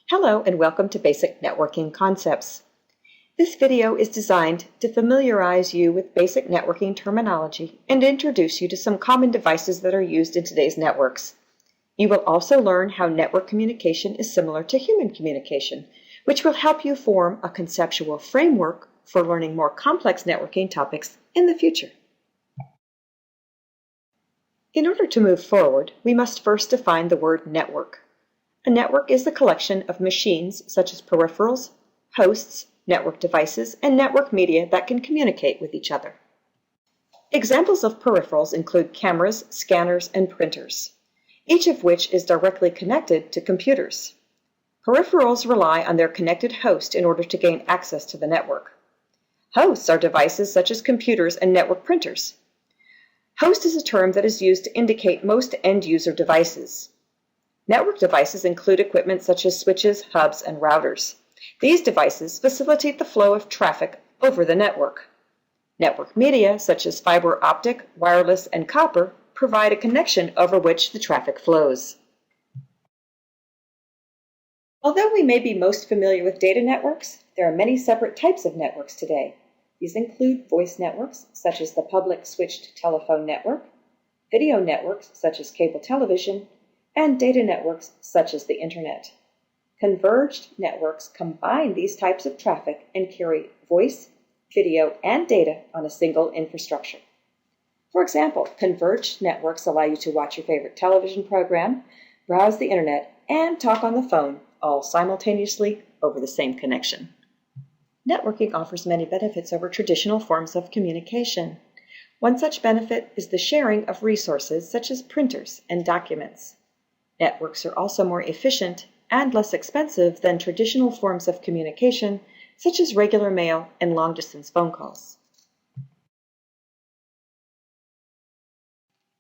Hello and welcome to Basic Networking Concepts. This video is designed to familiarize you with basic networking terminology and introduce you to some common devices that are used in today's networks. You will also learn how network communication is similar to human communication, which will help you form a conceptual framework for learning more complex networking topics in the future. In order to move forward, we must first define the word network. A network is the collection of machines such as peripherals, hosts, network devices, and network media that can communicate with each other. Examples of peripherals include cameras, scanners, and printers, each of which is directly connected to computers. Peripherals rely on their connected host in order to gain access to the network. Hosts are devices such as computers and network printers. Host is a term that is used to indicate most end-user devices. Network devices include equipment such as switches, hubs, and routers. These devices facilitate the flow of traffic over the network. Network media, such as fiber optic, wireless, and copper, provide a connection over which the traffic flows. Although we may be most familiar with data networks, there are many separate types of networks today. These include voice networks, such as the public switched telephone network, video networks, such as cable television, and data networks such as the Internet. Converged networks combine these types of traffic and carry voice, video, and data on a single infrastructure. For example, converged networks allow you to watch your favorite television program, browse the Internet, and talk on the phone, all simultaneously over the same connection. Networking offers many benefits over traditional forms of communication. One such benefit is the sharing of resources such as printers and documents. Networks are also more efficient and less expensive than traditional forms of communication, such as regular mail and long-distance phone calls.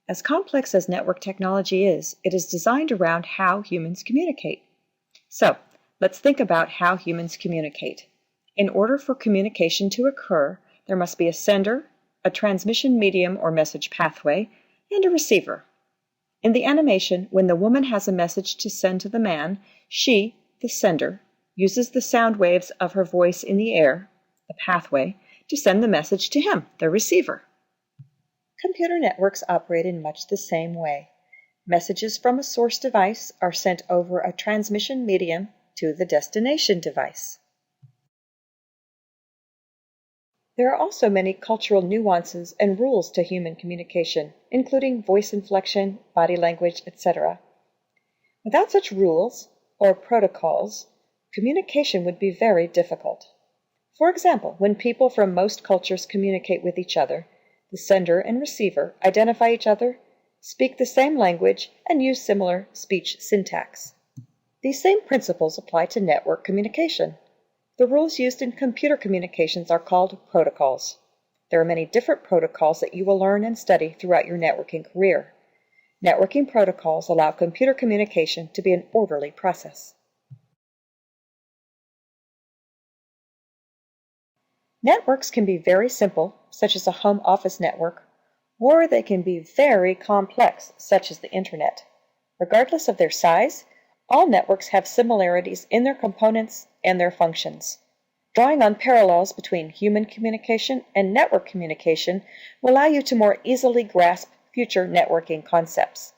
As complex as network technology is, it is designed around how humans communicate. So, let's think about how humans communicate. In order for communication to occur, there must be a sender, a transmission medium or message pathway, and a receiver. In the animation, when the woman has a message to send to the man, she, the sender, uses the sound waves of her voice in the air, the pathway, to send the message to him, the receiver. Computer networks operate in much the same way. Messages from a source device are sent over a transmission medium to the destination device. There are also many cultural nuances and rules to human communication, including voice inflection, body language, etc. Without such rules, or protocols, communication would be very difficult. For example, when people from most cultures communicate with each other, the sender and receiver identify each other, speak the same language, and use similar speech syntax. These same principles apply to network communication. The rules used in computer communications are called protocols. There are many different protocols that you will learn and study throughout your networking career. Networking protocols allow computer communication to be an orderly process. Networks can be very simple, such as a home office network, or they can be very complex, such as the Internet. Regardless of their size, all networks have similarities in their components and their functions. Drawing on parallels between human communication and network communication will allow you to more easily grasp future networking concepts.